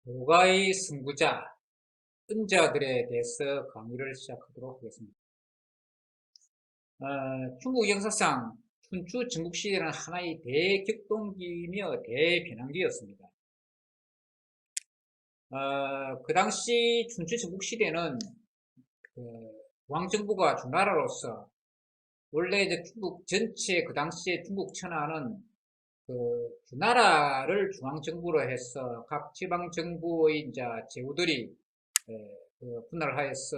노가의 선구자, 은자들에 대해서 강의를 시작하도록 하겠습니다. 중국 역사상 춘추 전국시대는 하나의 대격동기이며 대변환기였습니다. 그 당시 춘추 전국시대는 왕정부가 주나라로서 원래 이제 중국 전체 그 당시에 중국 천하는 주나라를 중앙정부로 해서 각 지방정부의 이제 제후들이 분할을 하여서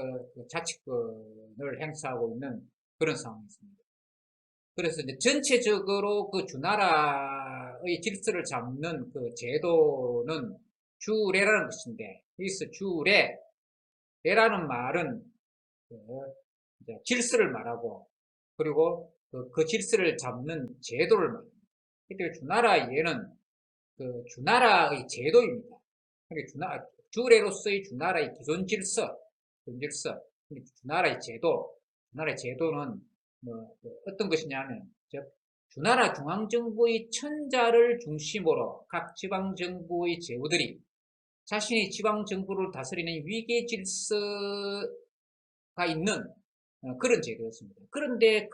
자치권을 행사하고 있는 그런 상황이었습니다. 그래서 이제 전체적으로 그 주나라의 질서를 잡는 그 제도는 주례라는 것인데, 여기서 주례라는 말은 질서를 말하고, 그리고 그 질서를 잡는 제도를 말합니다. 그러니까 주나라에는 주나라의 제도입니다. 그러니까 주례로서의 주나라의 기존 질서, 주나라의 제도는 어떤 것이냐면, 즉 주나라 중앙정부의 천자를 중심으로 각 지방정부의 제후들이 자신의 지방정부를 다스리는 위계 질서가 있는 그런 제도였습니다. 그런데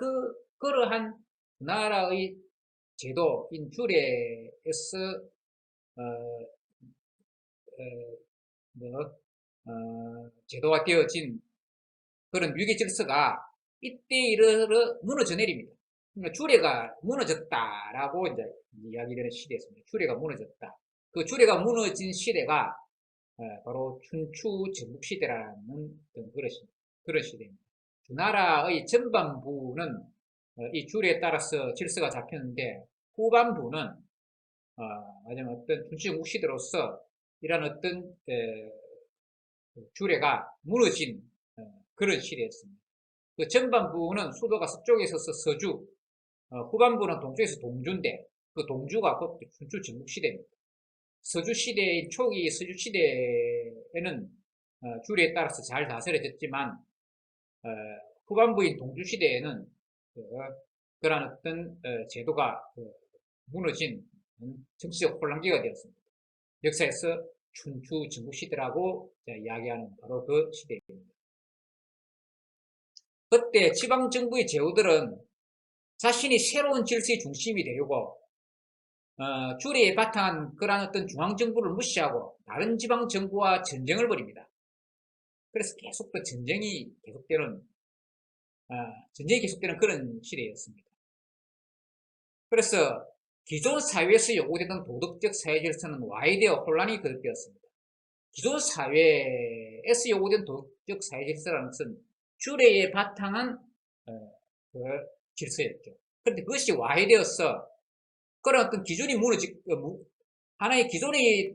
그러한 주나라의 제도인 주례에서 제도가 되어진 그런 위계 질서가 이때 이르러 무너져 내립니다. 그러니까 주례가 무너졌다라고 이제 이야기되는 시대였습니다. 주례가 무너졌다. 그 주례가 무너진 시대가 바로 춘추 전국시대라는 그런 시대입니다. 주나라의 전반부는 이 주례에 따라서 질서가 잡혔는데, 후반부는 마지막 어떤 춘추 전국시대로서 이런 어떤 주례가 무너진 그런 시대였습니다. 그 전반부는 수도가 서쪽에 있어서 서주, 후반부는 동쪽에서 동주인데, 그 동주가 곧 춘추 전국시대입니다. 서주시대의 초기 서주시대에는 주례에 따라서 잘 다스려졌지만, 후반부인 동주시대에는 그러한 어떤 제도가 무너진 정치적 혼란기가 되었습니다. 역사에서 춘추 전국시대라고 이야기하는 바로 그 시대입니다. 그때 지방정부의 제후들은 자신이 새로운 질서의 중심이 되려고 주례에 바탕한 그러한 어떤 중앙정부를 무시하고 다른 지방정부와 전쟁을 벌입니다. 그래서 계속 전쟁이 계속되는 그런 시대였습니다. 그래서 기존 사회에서 요구되던 도덕적 사회 질서는 와해되어 혼란이 거듭되었습니다. 기존 사회에서 요구된 도덕적 사회 질서라는 것은 주례에 바탕한 그 질서였죠. 그런데 그것이 와해되어서 그런 어떤 기준이 하나의 기존의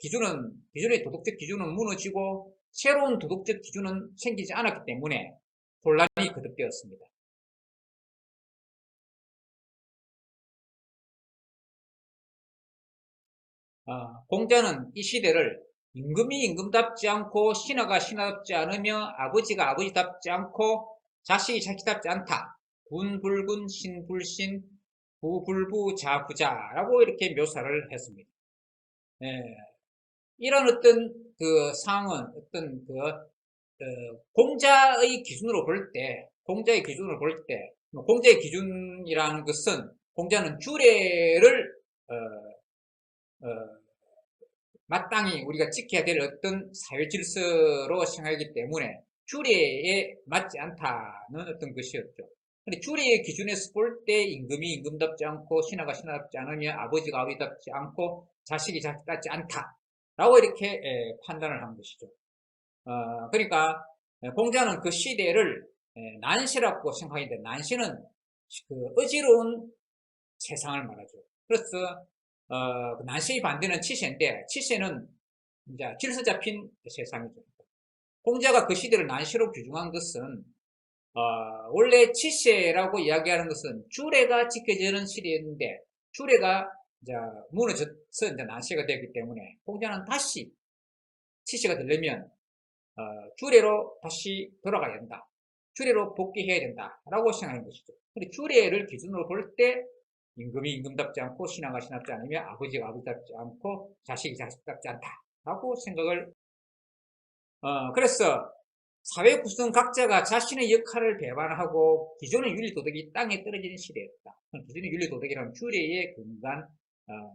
기존의 도덕적 기준은 무너지고 새로운 도덕적 기준은 생기지 않았기 때문에 혼란이 거듭되었습니다. 공자는 이 시대를 임금이 임금답지 않고 신하가 신하답지 않으며 아버지가 아버지답지 않고 자식이 자식답지 않다. 군불군 신불신 부불부 자부자라고 이렇게 묘사를 했습니다. 이런 어떤 그 상황은 어떤 공자의 기준으로 공자의 기준이라는 것은 공자는 주례를 마땅히 우리가 지켜야 될 어떤 사회 질서로 생각하기 때문에 주례에 맞지 않다는 어떤 것이었죠. 근데 주례의 기준에서 볼 때 임금이 임금답지 않고 신하가 신하답지 않으며 아버지가 아버지답지 않고 자식이 자식답지 않다라고 이렇게 판단을 한 것이죠. 그러니까 공자는 그 시대를 난시라고 생각하는데, 난시는 그 어지러운 세상을 말하죠. 그래서 그 난시의 반대는 치세인데, 치세는 이제 질서 잡힌 세상이죠. 공자가 그 시대를 난시로 규정한 것은 원래 치세라고 이야기하는 것은 주례가 지켜지는 시대였는데, 주례가 이제 무너져서 이제 난시가 되기 때문에 공자는 다시 치세가 되려면 주례로 다시 돌아가야 된다. 주례로 복귀해야 된다라고 생각하는 것이죠. 근데 주례를 기준으로 볼 때 임금이 임금답지 않고 신하가 신하답지 않으며 아버지가 아버지답지 않고 자식이 자식답지 않다. 라고 생각을, 그래서 사회 구성 각자가 자신의 역할을 배반하고 기존의 윤리도덕이 땅에 떨어지는 시대였다. 기존의 윤리도덕이란 주례에 근거한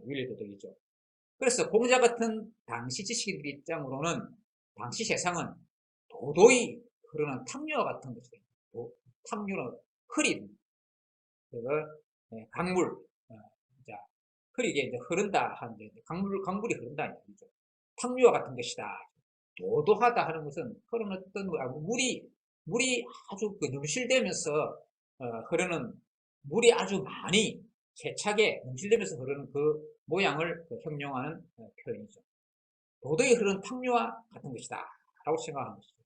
윤리도덕이죠. 그래서 공자 같은 당시 지식인들 입장으로는 당시 세상은 도도히 흐르는 탕류와 같은 것이다. 탕류는 흐린 강물, 자, 흐리게 이제 흐른다 하는데 강물이 흐른다는 얘기죠. 탕류와 같은 것이다. 도도하다 하는 것은 그런 어떤 물이 아주 넘실대면서 흐르는 물이 아주 많이 세차게 넘실대면서 흐르는 그 모양을 형용하는 표현이죠. 도도히 흐르는 탕류와 같은 것이다 라고 생각하는 것이죠.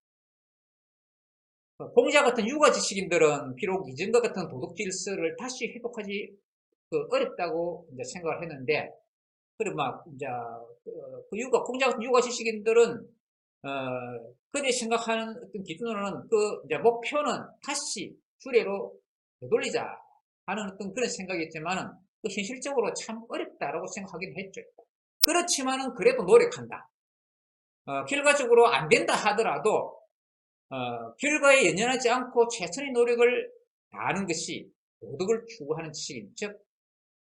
공자 같은 유가 지식인들은 비록 이전과 같은 도덕 질서를 다시 회복하지 어렵다고 이제 생각을 했는데, 그래 막 이제 공자 같은 유가 지식인들은 그들이 생각하는 어떤 기준으로는 이제 목표는 다시 주례로 되돌리자 하는 어떤 그런 생각이었지만은 현실적으로 참 어렵다라고 생각하긴 했죠. 그렇지만은 그래도 노력한다. 결과적으로 안 된다 하더라도 결과에 연연하지 않고 최선의 노력을 다하는 것이 도덕을 추구하는 지식인, 즉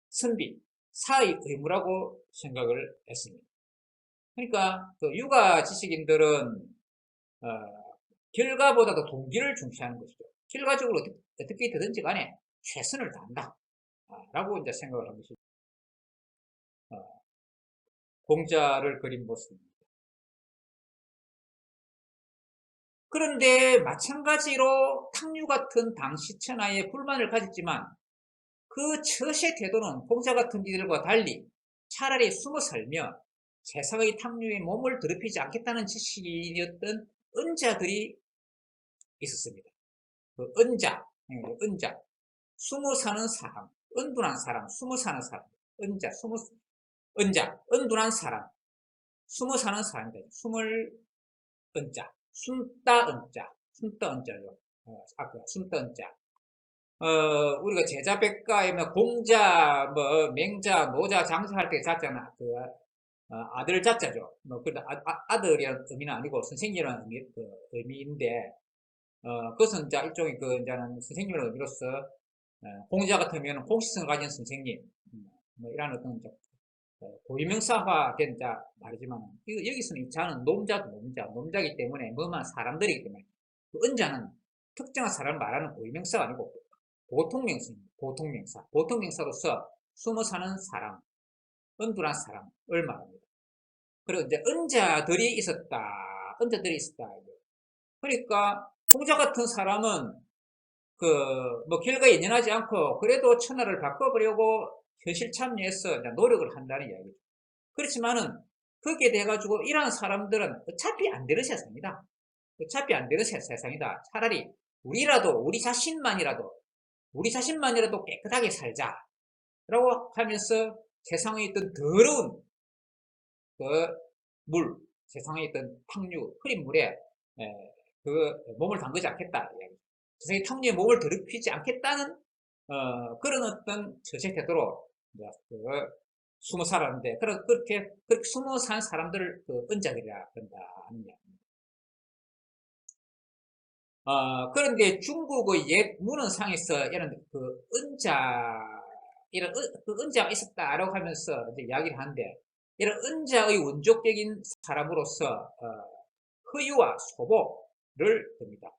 선비, 사의 의무라고 생각을 했습니다. 그러니까 유가 지식인들은 결과보다도 동기를 중시하는 것이죠. 결과적으로 어떻게 되든지 간에 최선을 다한다 라고 이제 생각을 한 것이죠. 공자를 그린 모습입니다. 그런데 마찬가지로 탕류 같은 당시 천하에 불만을 가졌지만 그 처시의 태도는 공자 같은 이들과 달리 차라리 숨어 살며 세상의 탕류에 몸을 더럽히지 않겠다는 지식이었던 은자들이 있었습니다. 그 은자, 숨어 사는 사람, 은둔한 사람, 숨어 사는 사람, 은둔한 사람, 숨어 사는 사람입니다. 숨을 은자, 숨다 은자죠. 숨다 은자. 우리가 제자백과에 뭐 공자, 뭐 맹자, 노자, 장사할 때 자자나 아들 자자죠. 뭐 아들이라는 의미는 아니고 선생님이라는 의미인데, 그것은 이제 일종의 이제는 선생님이라는 의미로서 공자 같으면 공식성을 가진 선생님, 뭐 이런 어떤 고유명사화된 자 말이지만 여기서는 이 자는 놈자이기 때문에 뭐만 사람들이기 때문에 은자는 특정한 사람을 말하는 고유명사가 아니고 보통명사입니다. 보통명사로서 숨어 사는 사람, 은둔한 사람을 말합니다. 그리고 이제 은자들이 있었다. 그러니까 공자 같은 사람은 뭐 결과에 연연하지 않고 그래도 천하를 바꿔보려고 현실 참여해서 노력을 한다는 이야기죠. 그렇지만은 거기에 대해 가지고 이러한 사람들은 어차피 안 되는 세상이다. 차라리 우리 자신만이라도 깨끗하게 살자 라고 하면서 세상에 있던 더러운 세상에 있던 탕류, 흐린 물에 몸을 담그지 않겠다. 세상의 탕류에 몸을 더럽히지 않겠다는 그런 어떤 처세 태도로 숨어 살았는데 그렇게 숨어 산 사람들을 은자들이라 그런다는 이야기입니다. 그런데 중국의 옛 문헌상에서 이런 은자가 있었다라고 하면서 이제 이야기를 하는데, 이런 은자의 원족적인 사람으로서 허유와 소보를 듭니다.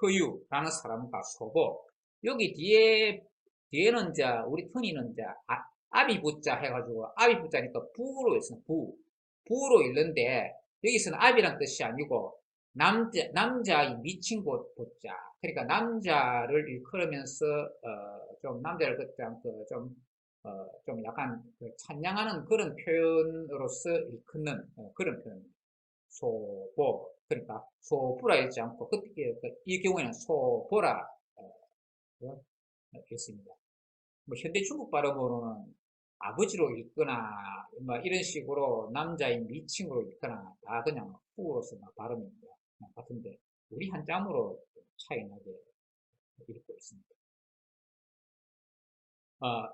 허유라는 사람과 소보. 여기 뒤에는 이제 우리 흔히는 이제 아비부자 해가지고 아비부자니까 부로 있어요. 부로 읽는데 여기서는 아비란 뜻이 아니고 남자의 미친 곳 부자. 그러니까 남자를 일컬으면서 좀 남자를 좀 약간 찬양하는 그런 표현으로서 일컫는 그런 표현입니다. 소보. 그러니까 소부라 읽지 않고 이 경우에는 소보라 했습니다. 뭐 현대 중국 발음으로는 아버지로 읽거나 뭐 이런 식으로 남자인 미칭으로 읽거나 다 그냥 후로서 발음입니다. 같은데 우리 한자음으로 차이 나게 읽고 있습니다.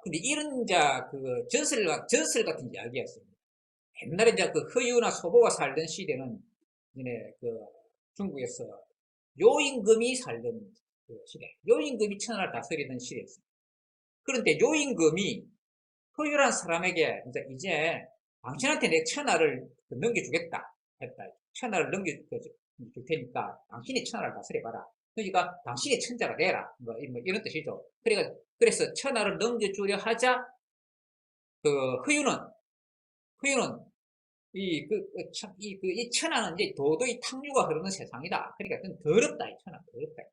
근데 이런 전설 같은 이야기가 있습니다. 옛날에 이제 그 허유나 소보가 살던 시대는 이제 그 중국에서 요임금이 살던 그 시대, 요임금이 천하를 다스리던 시대였어요. 그런데 요임금이 허유란 사람에게 이제 당신한테 내 천하를 넘겨주겠다 했다. 천하를 넘겨줄 테니까 당신이 천하를 다스려봐라. 그러니까 당신이 천자가 되라. 뭐 이런 뜻이죠. 그러니까 그래서 천하를 넘겨주려 하자 그 허유는 이 천하는 이제 도도히 탕류가 흐르는 세상이다. 그러니까 좀 더럽다, 이 천하, 더럽다.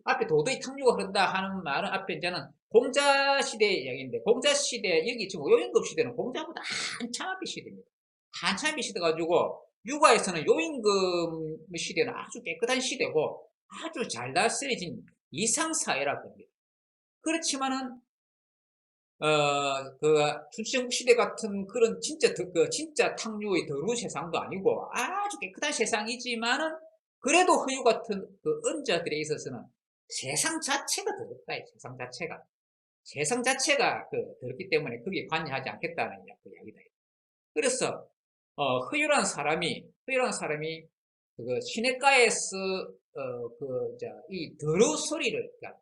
앞에 도도히 탕류가 흐른다 하는 말은 앞에 이제는 공자 시대의 이야기인데, 공자 시대, 여기 지금 요임금 시대는 공자보다 한참 앞의 시대입니다. 한참 앞의 시대 가지고, 육아에서는 요임금 시대는 아주 깨끗한 시대고, 아주 잘 다스려진 이상사회라고 합니다. 그렇지만은, 춘추전국 시대 같은 그런 진짜 탕류의 더러운 세상도 아니고 아주 깨끗한 세상이지만은 그래도 허유 같은 그 은자들에 있어서는 세상 자체가 더럽다, 세상 자체가. 세상 자체가 더럽기 때문에 거기에 관여하지 않겠다는 그 이야기다. 그래서, 허유란 사람이 그 시냇가에서, 이 더러운 소리를, 그러니까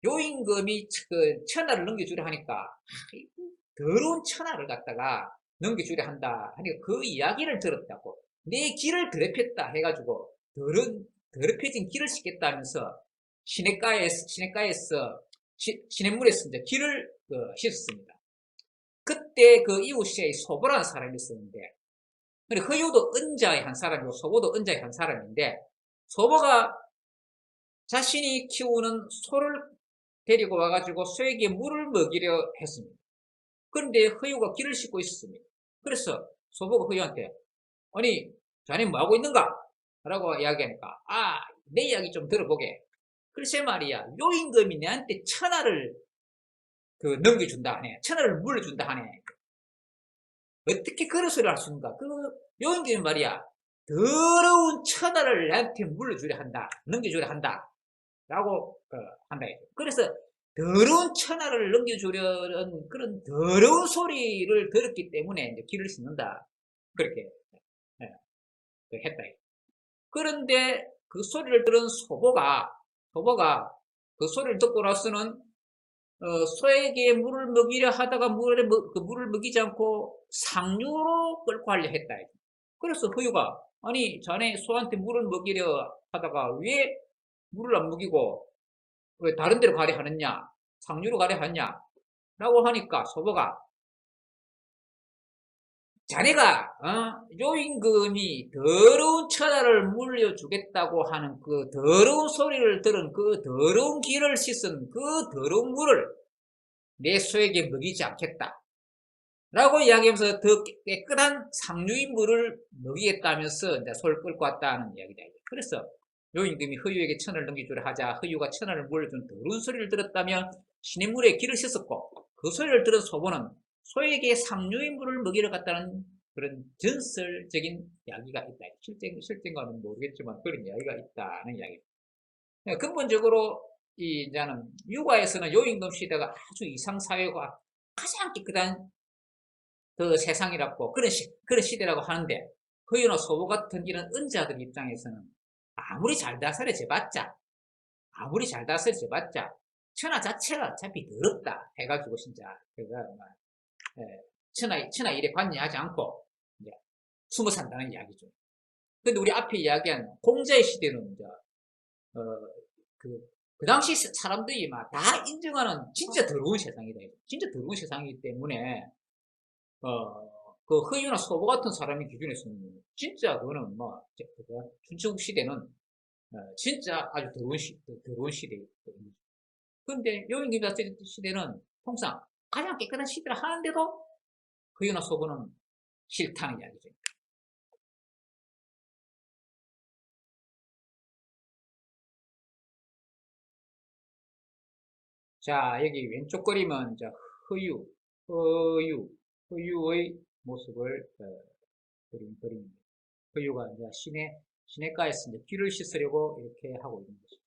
요임금이 그 천하를 넘겨주려 하니까 더러운 천하를 갖다가 넘겨주려 한다 하니까 그 이야기를 들었다고 내 길을 더럽혔다 해가지고 더럽혀진 길을 씻겠다면서 시냇가에서 시냇물에서 이제 길을 씻었습니다. 그때 그 이웃에 소보라는 사람이 있었는데 허유도 은자의 한 사람이고 소보도 은자의 한 사람인데 소보가 자신이 키우는 소를 데리고 와가지고 소에게 물을 먹이려 했습니다. 그런데 허유가 길을 씻고 있었습니다. 그래서 소보가 허유한테 아니 자네 뭐하고 있는가? 라고 이야기하니까 내 이야기 좀 들어보게. 글쎄 말이야 요임금이 내한테 천하를 넘겨준다 하네. 천하를 물려준다 하네. 어떻게 그런 소리를 할 수 있는가? 그 요임금이 말이야 더러운 천하를 나한테 물려주려 한다. 넘겨주려 한다. 라고 한다. 그래서 더러운 천하를 넘겨주려는 그런 더러운 소리를 들었기 때문에 이제 길을 씻는다. 그렇게 했다. 그런데 그 소리를 들은 소보가 그 소리를 듣고 나서는 소에게 물을 먹이려 하다가 물을 먹이지 않고 상류로 끌고 가려 했다. 그래서 허유가 아니 자네 소한테 물을 먹이려 하다가 왜 물을 안 먹이고 왜 다른 데로 가려 하느냐? 상류로 가려 하냐? 라고 하니까 소보가 자네가 요임금이 더러운 천하를 물려주겠다고 하는 그 더러운 소리를 들은 그 더러운 길을 씻은 그 더러운 물을 내 소에게 먹이지 않겠다. 라고 이야기하면서 더 깨끗한 상류의 물을 먹이겠다면서 이제 소를 끌고 왔다는 이야기다. 그래서 요임금이 허유에게 천을 넘겨주려 하자 허유가 천하를 물려준 더러운 소리를 들었다면 시냇물에 길을 씻었고 그 소리를 들은 소보는 소에게 상류의 물을 먹이러 갔다는 그런 전설적인 이야기가 있다. 실제인가는 모르겠지만 그런 이야기가 있다는 이야기입니다. 근본적으로 이제는 육아에서는 요임금 시대가 아주 이상사회가 가장 깨끗한 그 세상이라고 그런 시대라고 하는데 허유나 소보 같은 이런 은자들 입장에서는 아무리 잘 다스려져봤자 천하 자체가 어차피 더럽다 해가지고 진짜 천하 일에 관여하지 않고 이제 숨어 산다는 이야기죠. 근데 우리 앞에 이야기한 공자의 시대는 이제 그 당시 사람들이 막 다 인정하는 진짜 더러운 세상이다. 진짜 더러운 세상이기 때문에 그 허유나 소보 같은 사람의 기준에서는 진짜 그거는 뭐 춘추국 시대는 진짜 아주 더러운 시대입니다. 그런데 요임금 시대는 통상 가장 깨끗한 시대를 하는데도 허유나 소보는 싫다는 이야기죠. 자, 여기 왼쪽 그림은 이제 허유, 허유, 허유의 모습을 그린 그림입니다. 허유가 이제 시냇가에서 이제 귀를 씻으려고 이렇게 하고 있는 것입니다.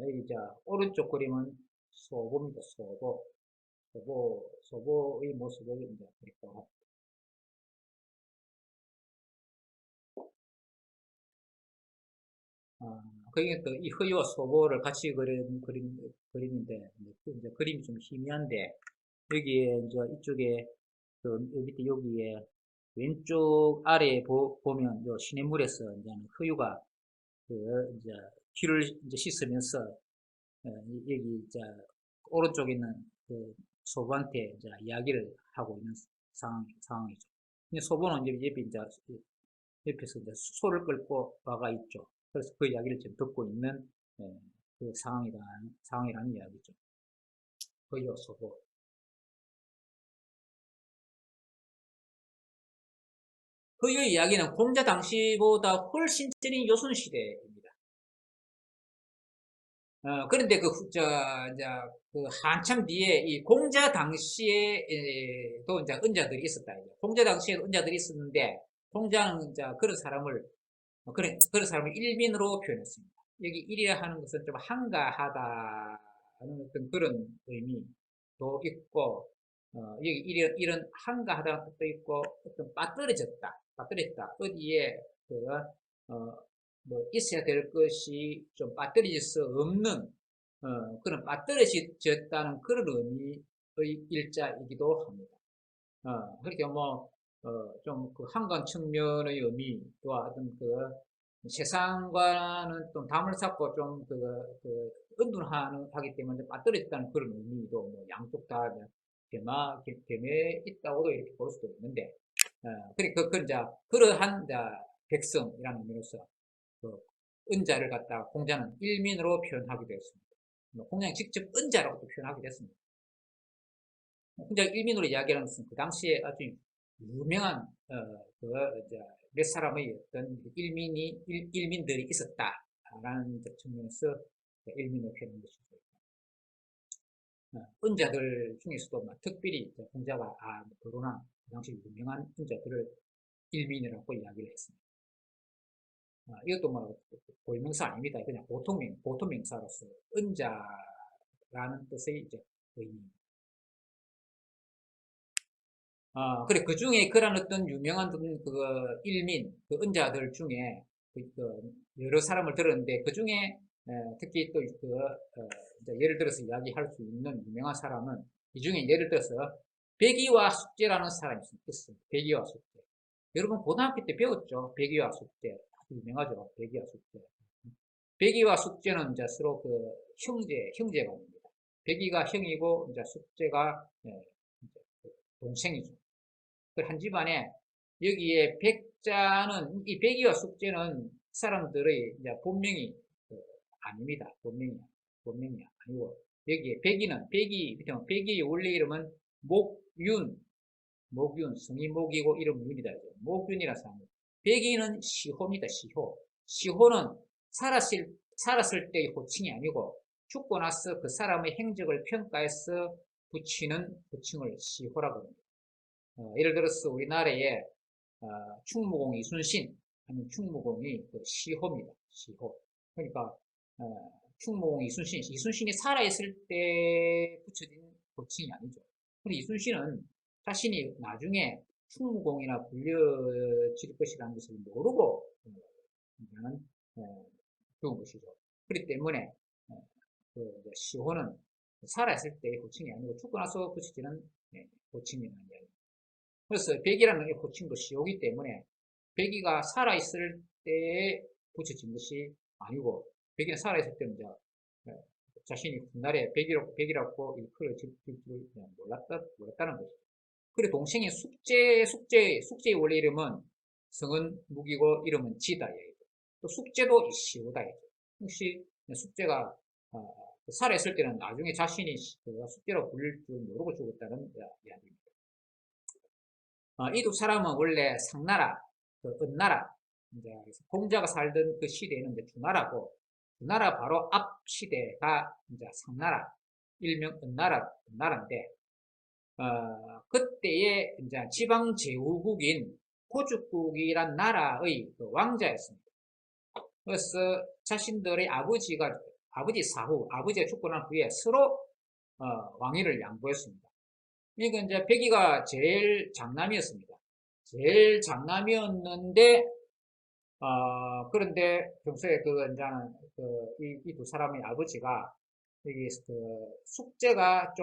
여기 이제 오른쪽 그림은 소보입니다. 소보의 모습을 이제 그렸다고 합니다. 그게 또 이 허유와 소보를 같이 그린 그림인데, 이제 그림이 좀 희미한데, 여기에 이제 이쪽에 그 밑에 여기에 왼쪽 아래에 보면 요 시냇물에서 이제 허유가 그 이제 귀를 이제 씻으면서 여기 이제 오른쪽에 있는 그 소부한테 이제 이야기를 하고 있는 상황이죠. 근데 소부는 이제 옆에서 이제 소를 끌고 와가 있죠. 그래서 그 이야기를 지금 듣고 있는 그 상황이라는 이야기죠. 허유와 소부. 허유의 이야기는 공자 당시보다 훨씬 전인 요순시대입니다. 그런데 그 한참 뒤에 이 공자 당시에도 이제 은자들이 있었다. 공자 당시에도 은자들이 있었는데, 공자는 이제 그런 사람을 일민으로 표현했습니다. 여기 일이라 하는 것은 좀 한가하다는 어떤 그런 의미도 있고, 여기 이런 한가하다는 뜻도 있고, 어떤 빠뜨려졌다. 어디에 뭐 있어야 될 것이 좀 빠뜨려질 수 없는 그런 빠뜨려졌다는 그런 의미의 일자이기도 합니다. 그러니까 좀 그 한간 측면의 의미와 어떤 그 세상과는 좀 담을 쌓고 좀 은둔하기 때문에 빠뜨렸다는 그런 의미도 뭐 양쪽 다 겸해 있다고도 이렇게 볼 수도 있는데, 이제 그러한 백성이라는 의미로서 그 은자를 갖다가 공자는 일민으로 표현하기도 했습니다. 공자는 직접 은자라고도 표현하기도 했습니다. 공자 일민으로 이야기하는 것은 그 당시에 아주 유명한 몇 사람의 어떤 일민들이 있었다라는 측면에서 일민을 표현한 것이죠. 은자들 중에서도 특별히 공자가 거론한 그 당시 유명한 은자들을 일민이라고 이야기를 했습니다. 이것도 고유명사 아닙니다. 그냥 보통 명사로서 은자라는 뜻의 의미입니다. 그래, 그 중에 그런 어떤 유명한 일민, 은자들 중에 여러 사람을 들었는데, 그 중에 특히 또 예를 들어서 이야기할 수 있는 유명한 사람은, 이 중에 예를 들어서 백이와 숙제라는 사람이 있습니다. 백이와 숙제. 여러분 고등학교 때 배웠죠? 백이와 숙제. 아주 유명하죠? 백이와 숙제. 백이와 숙제는 이제 서로 형제간입니다. 백이가 형이고, 이제 숙제가 동생이죠. 한 집안에 여기에 이 백이와 숙제는 사람들의 이제 본명이 아닙니다. 본명이 아니고, 여기에 백이의 원래 이름은 목윤, 성이 목이고 이름 윤이다. 목윤이라 사람. 백이는 시호입니다. 시호는 살았을 때의 호칭이 아니고 죽고 나서 그 사람의 행적을 평가해서 붙이는 호칭을 시호라고 합니다. 예를 들어서 우리나라에 충무공 이순신 하면 충무공이 시호입니다. 시호. 그러니까 충무공 이순신이 살아있을 때 붙여진 호칭이 아니죠. 근데 이순신은 자신이 나중에 충무공이나 불려질 것이라는 것을 모르고 그냥 죽은 것이죠. 그렇기 때문에 시호는 살아있을 때의 호칭이 아니고 죽고 나서 붙여지는 호칭이라는 이야기입니다. 그래서 백이라는 호칭도 시호기 때문에 백이가 살아있을 때에 붙여진 것이 아니고, 백이는 살아있을 때는 자신이 훗날에 백이라고 일컬을 질 줄 몰랐다는 것이죠. 그리고 동생인 숙제의 원래 이름은 성은 묵이고 이름은 지다. 또 숙제도 시호다. 혹시 숙제가 살아있을 때는 나중에 자신이 숙제라고 불릴 줄 모르고 죽었다는 이야기입니다. 이 두 사람은 원래 상나라, 은나라, 이제 공자가 살던 그 시대에는 이제 주나라고, 주나라 바로 앞 시대가 이제 상나라, 일명 은나라인데, 그때의 이제 지방 제후국인 고죽국이란 나라의 왕자였습니다. 그래서 자신들의 아버지가 죽고 난 후에 서로 왕위를 양보했습니다. 그러니까 이제 백이가 제일 장남이었습니다. 제일 장남이었는데 그런데 평소에 이제는 이 두 사람의 아버지가 여기 숙제가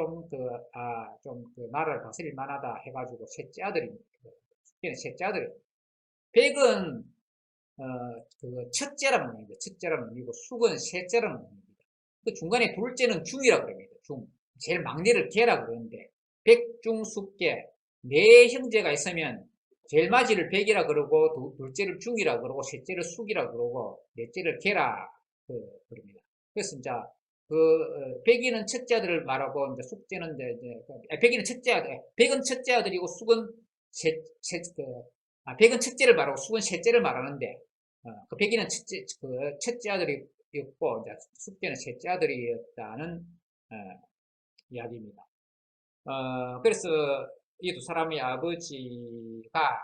나라를 다스릴 만하다 해가지고 셋째 아들입니다. 숙제는 셋째 아들이에요. 백은 첫째라는 의미입니다. 첫째라는 의미고 숙은 셋째라는 의미입니다. 그 중간에 둘째는 중이라고 그럽니다. 중. 제일 막내를 개라고 그러는데 백중숙계 네 형제가 있으면 제일 맞이를 백이라 그러고 둘째를 중이라 그러고 셋째를 숙이라 그러고 넷째를 개라 그럽니다. 그래서 이제 백이는 첫째 아들을 말하고 이제 숙제는 백이는 첫째 아들, 백은 첫째 아들이고 숙은 백은 첫째를 말하고 숙은 셋째를 말하는데 그 백이는 첫째 아들이었고 이제 숙제는 셋째 아들이었다는 이야기입니다. 그래서 이 두 사람의 아버지가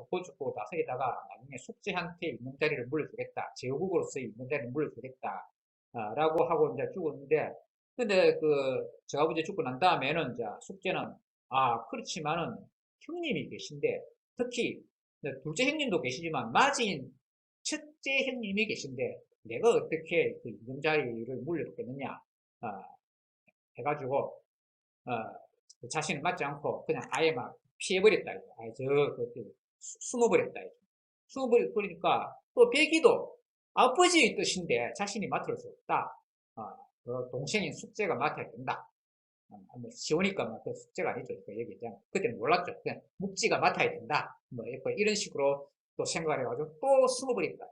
고죽고 다스리다가 나중에 숙제한테 있는 자리를 물려주겠다. 제후국으로서의 있는 자리를 물려주겠다. 라고 하고 이제 죽었는데, 근데 저 아버지 죽고 난 다음에는 이제 숙제는, 그렇지만은 형님이 계신데, 특히 둘째 형님도 계시지만, 맞이인 첫째 형님이 계신데, 내가 어떻게 그 임금 자리를 물려줬겠느냐, 해가지고, 자신을 맞지 않고 그냥 아예 막 피해버렸다. 숨어버렸다. 숨어버리니까 또 백이도 아버지의 뜻인데 자신이 맡을 수 없다. 동생인 숙제가 맡아야 된다. 시오니까 그 숙제가 아니죠. 그 얘기잖아. 그때 몰랐죠. 그냥 묵지가 맡아야 된다. 이런 식으로 또 생각을 해가지고 또 숨어버렸다.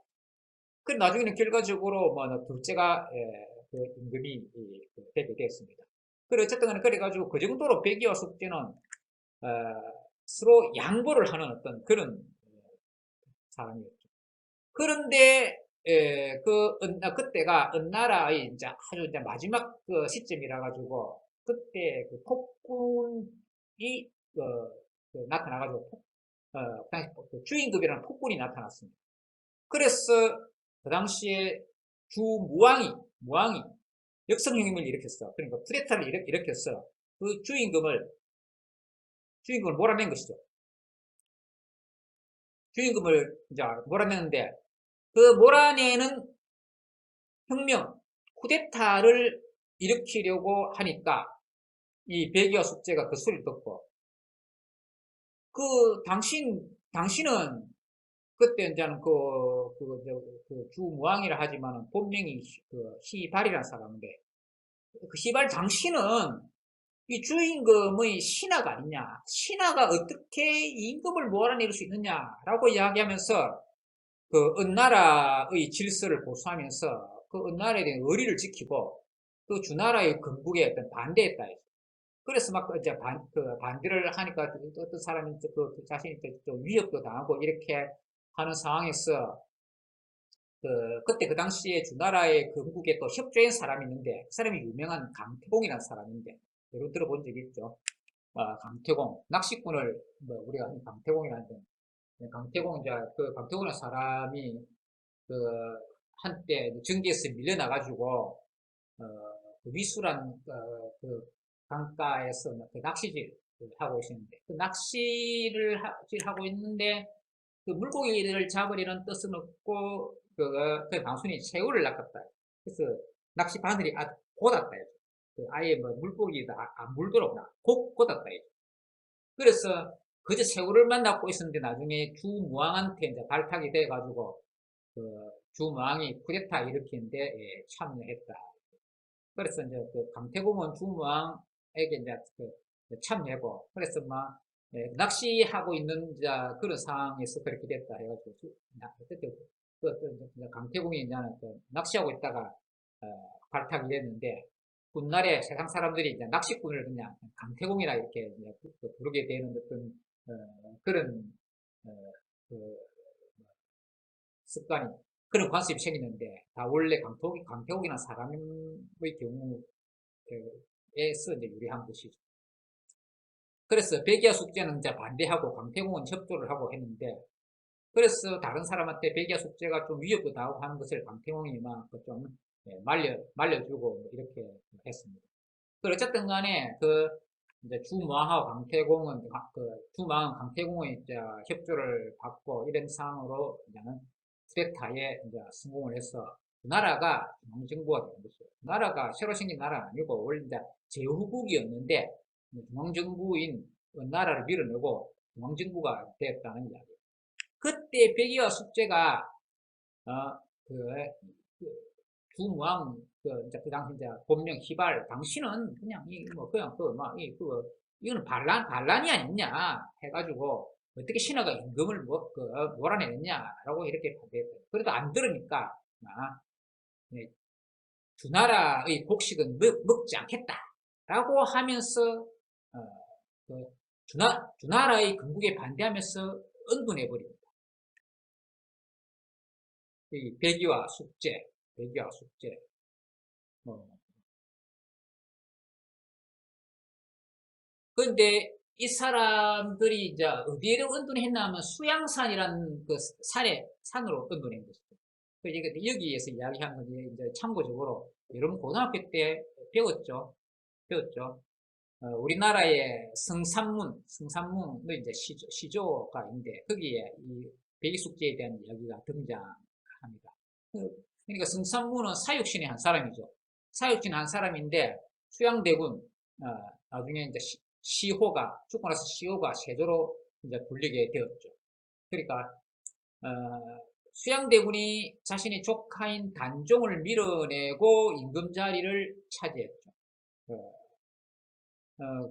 그 나중에는 결과적으로 둘째가 임금이 되게 됐습니다. 그래 어쨌든 간에 그래가지고 그 정도로 백이와 숙제는 서로 양보를 하는 어떤 그런 사람이었죠. 그런데 그때가 은나라의 이제 아주 이제 마지막 시점이라 가지고 그때 폭군이 나타나가지고 당시 주임급이라는 폭군이 나타났습니다. 그래서 그 당시에 무왕이 역성혁명을 일으켰어. 그러니까 쿠데타를 일으켰어. 그 주임금을 몰아낸 것이죠. 주임금을 이제 몰아내는데 그 몰아내는 혁명, 쿠데타를 일으키려고 하니까 이 백이와 숙제가 그 소리를 듣고 당신은 그때 이제는 주무왕이라 하지만은 본명이 희발이라는 사람인데 그 희발 당신은 이 주임금의 신하가 아니냐, 신하가 어떻게 임금을 몰아낼 수 있느냐라고 이야기하면서 그 은나라의 질서를 보수하면서 그 은나라에 대한 의리를 지키고 그 주나라의 건국에 어떤 반대했다. 그래서 막 이제 반대를 하니까 어떤 사람이 자신이 좀 위협도 당하고 이렇게 하는 상황에서 그때 그 당시에 주나라의 건국에 또 협조한 사람이 있는데 그 사람이 유명한 강태공이라는 사람인데 여러분 들어본 적 있죠? 강태공 낚시꾼을 우리가 강태공이라는 강태공 이제 강태공이라는 사람이 그 한때 전기에서 밀려나가지고 위수란 강가에서 낚시질 하고 있었는데 그 낚시를 하고 있는데 그 물고기를 잡으려는 뜻은 없고 단순히 새우를 낚았다. 그래서 낚시 바늘이 곧았다. 아예 물고기가 안 물도록 곧았다. 그래서 그저 새우를만 낚고 있었는데 나중에 주무왕한테 이제 발탁이 돼가지고 주무왕이 쿠데타 일으키는데 참여했다. 그래서 이제 강태공은 주무왕에게 이제 참여하고 그래서 낚시하고 있는 그런 상황에서 그렇게 됐다 해가지고 강태공이 이제 낚시하고 있다가 발탁이 됐는데 훗날에 세상 사람들이 이제 낚시꾼을 그냥 강태공이라 이렇게 부르게 되는 어떤 그런 습관이 그런 관습이 생기는데 다 원래 강태공이라는 사람의 경우에서 이제 유리한 것이죠. 그래서 백이야 숙제는 이제 반대하고 강태공은 협조를 하고 했는데 그래서 다른 사람한테 백이야 숙제가 좀 위협도 당하고 하는 것을 강태공이 좀 말려주고 이렇게 했습니다. 어쨌든 간에 이제 주무왕하고 강태공은 주무왕은 강태공의 이제 협조를 받고 이런 상황으로 이제는 쿠데타에 이제 성공을 해서 그 나라가 중앙정부가 되는 거죠. 그 나라가 새로 생긴 나라가 아니고 원래 이제 제후국이었는데 중앙정부인 그 나라를 밀어내고 중앙정부가 됐다는 이야기. 그때 백의와 숙제가 그, 두무왕 그 당시 이제 본명 희발 당신은 그냥 이거는 반란이 아니냐 해가지고 어떻게 신하가 임금을 몰아내느냐라고 이렇게 반대했어요. 그래도 안 들으니까 네, 두 나라의 곡식은 먹지 않겠다라고 하면서 그 두 나라의 건국에 반대하면서 은둔해버립니다. 이 백의와 숙제. 그런데 이 사람들이 이제 어디에 은둔했나 하면 수양산이라는 그 산으로 은둔한 것이죠. 여기에서 이야기한 건 이제 참고적으로 여러분 고등학교 때 배웠죠. 우리나라의 성산문도 이제 시조가 있는데 거기에 이 백의숙제에 대한 이야기가 등장합니다. 그러니까 성산문은 사육신의 한 사람이죠. 사육신 한 사람인데 수양대군 나중에 이제 죽고 나서 시호가 세조로 이제 불리게 되었죠. 그러니까 수양대군이 자신의 조카인 단종을 밀어내고 임금 자리를 차지했죠.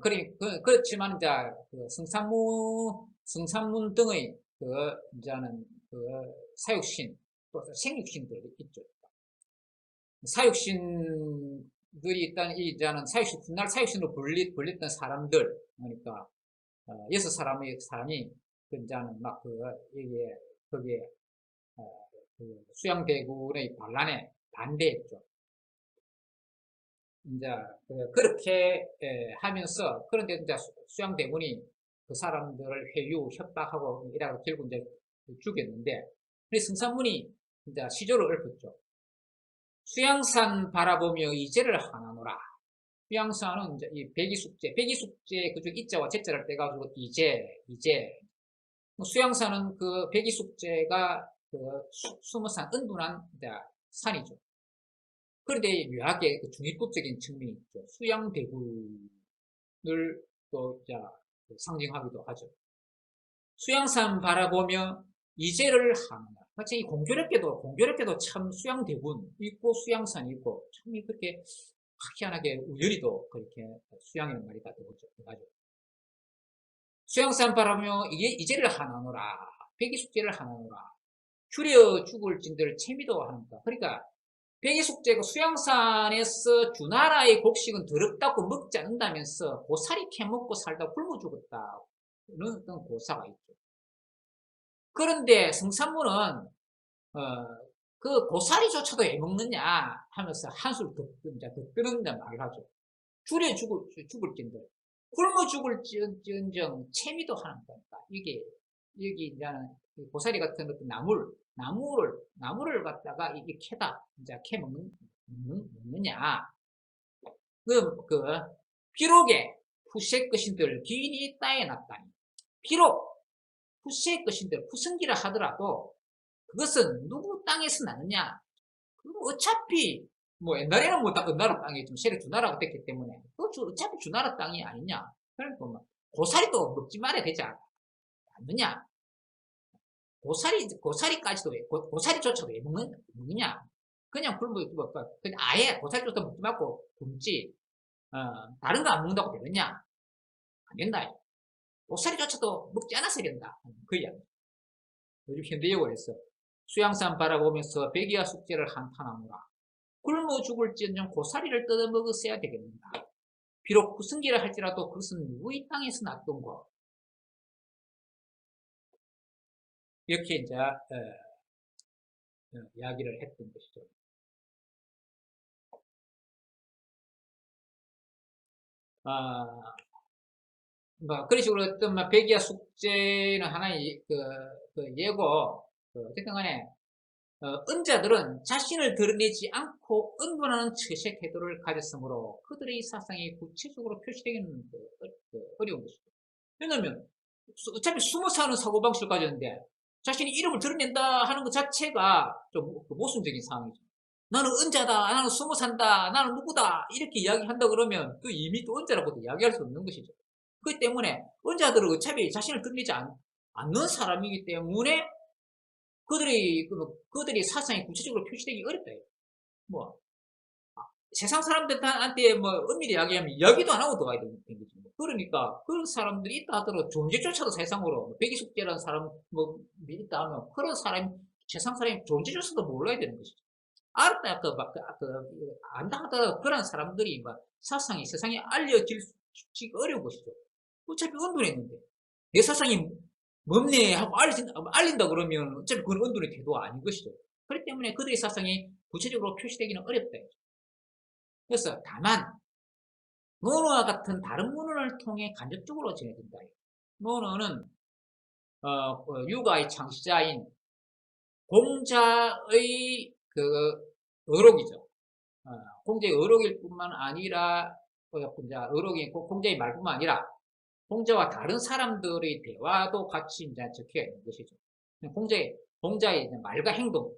그렇지만 이제 그 성산문 등의 이제는 사육신 또 생육신들이 있죠. 사육신들이 일단 이제는 훗날 사육신으로 불렸던 사람들, 그러니까 6사람이 이제는 거기에 수양대군의 반란에 반대했죠. 이제 그렇게 하면서 그런데 이제 수양대군이 그 사람들을 회유 협박하고 이라고 결국 이제 죽였는데 성산문이 이제 시조를 읊었죠. 수양산 바라보며 이제를 하나노라. 수양산은 이제 이 백의숙제 그중 이자와 제자를 떼가지고 이제 수양산은 그 백의숙제가 그 수모산 은둔한 산이죠. 그런데 묘하게 그 중립국적인 측면이 있죠. 수양대군을 또 상징하기도 하죠. 수양산 바라보며 이제를 하느냐. 마치 공교롭게도 참 수양대군 있고 수양산이 있고 참 그렇게 희한하게 우연히도 그렇게 수양이라는 말이 다 들어오죠. 수양산 바라보며 이제를 하나노라. 백의숙제를 하나노라. 줄여 죽을 진들 채미도 하는가. 그러니까 백의숙제가 수양산에서 주나라의 곡식은 더럽다고 먹지 않는다면서 고사리 캐먹고 살다 굶어 죽었다는 어떤 고사가 있죠. 그런데 성산문은 그 고사리조차도 왜 먹느냐 하면서 한술 더 뜨는다 말을 하죠. 줄여 죽을 진들 굶어 죽을 지언정 채미도 하는 거니까 이게 여기 이제는 고사리 같은 어떤 나무를 갖다가 이게 캐 먹느냐. 비록에 푸세 것인들 기인이 따에 났다니. 비록 푸세 것인들 푸승기라 하더라도 그것은 누구 땅에서 나느냐. 어차피 옛날에는 은나라 땅이 좀 세력 주나라가 됐기 때문에 어차피 주나라 땅이 아니냐. 그러니까 고사리도 먹지 말아야 되지 않느냐. 고사리까지도 고사리조차도 왜 먹느냐. 그냥 그냥 아예 고사리조차 먹지 말고 굶지. 다른 거 안 먹는다고 되느냐. 안 된다. 고사리조차도 먹지 않았어야 된다. 그 이야기. 요즘 현대역을 했어. 수양산 바라보면서 백의와 숙제를 한탄하노라. 굶어 죽을지언정 고사리를 뜯어먹었어야 되겠는가. 비록 구승기를 할지라도 그것은 누구의 땅에서 났던 거. 이렇게 이제 이야기를 했던 것이죠. 그런 식으로 어떤 백의와 숙제는 하나의 예고. 어쨌든 간에 은자들은 자신을 드러내지 않고 은둔하는 처색 태도를 가졌으므로 그들의 사상이 구체적으로 표시되기는 어려운 것이죠. 왜냐하면 어차피 숨어 사는 사고방식을 가졌는데 자신이 이름을 드러낸다 하는 것 자체가 좀 모순적인 상황이죠. 나는 은자다, 나는 숨어 산다, 나는 누구다 이렇게 이야기한다 그러면 그 이미 또 은자라고도 이야기할 수 없는 것이죠. 그렇기 때문에 은자들은 어차피 자신을 드러내지 않는 사람이기 때문에 그들이 사상이 구체적으로 표시되기 어렵다. 뭐 세상 사람들한테 뭐 엄밀히 이야기하면 이야기도 안 하고 들어가야 되는 거지. 그러니까 그런 사람들이 있다 하더라도 존재조차도 세상으로 백이숙제라는 사람 뭐 있다 하면 그런 사람 세상 사람이 존재조차도 몰라야 되는 것이죠. 알았다 안다 하더라도 그런 사람들이 막 사상이 세상에 알려지기 어려운 것이죠. 어차피 언론했는데 내 사상이 뭡네 하고 알린다 그러면 어차피 그건 언론의 태도가 아닌 것이죠. 그렇기 때문에 그들의 사상이 구체적으로 표시되기는 어렵다. 그래서 다만 논어와 같은 다른 문헌을 통해 간접적으로 전해진다. 논어는 유가의 창시자인 공자의 그 어록이죠. 공자의 어록일 뿐만 아니라 공자의 말뿐만 아니라 공자와 다른 사람들의 대화도 같이 이제 적혀 있는 것이죠. 공자의 말과 행동,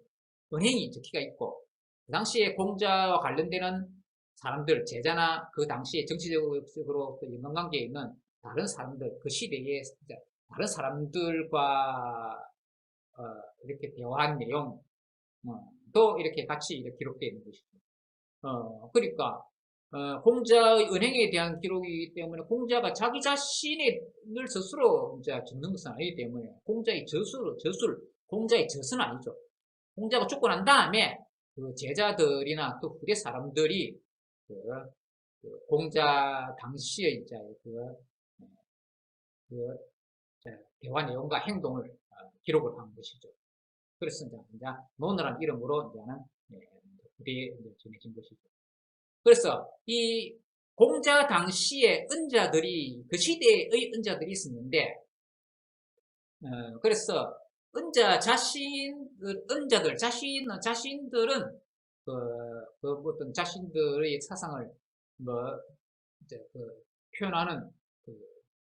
언행이 적혀가 있고 그 당시에 공자와 관련되는 사람들, 제자나 그 당시에 정치적으로 인간관계에 있는 다른 사람들, 그 시대의 다른 사람들과 이렇게 대화한 내용도 이렇게 같이 이렇게 기록되어 있는 것이죠. 그러니까 공자의 은행에 대한 기록이기 때문에 공자가 자기 자신을 스스로 이제 적는 것은 아니기 때문에 공자의 공자의 저서는 아니죠. 공자가 죽고 난 다음에 그 제자들이나 또 후대 사람들이 그 공자 당시의 이제 그 대화 내용과 행동을 기록을 한 것이죠. 그래서 이제 논어라는 이름으로 이제는 후대에 전해진 것이죠. 그래서 이 공자 당시에 은자들이 그 시대의 은자들이 있었는데 그래서 자신들은 어떤 자신들의 사상을 뭐 이제 표현하는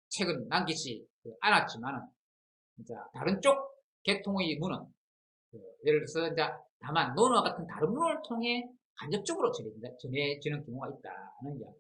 책은 남기지 않았지만 이제 다른 쪽 계통의 문헌 예를 들어서 이제 다만 논어와 같은 다른 문헌을 통해 간접적으로 전해지는 경우가 있다는 이야기.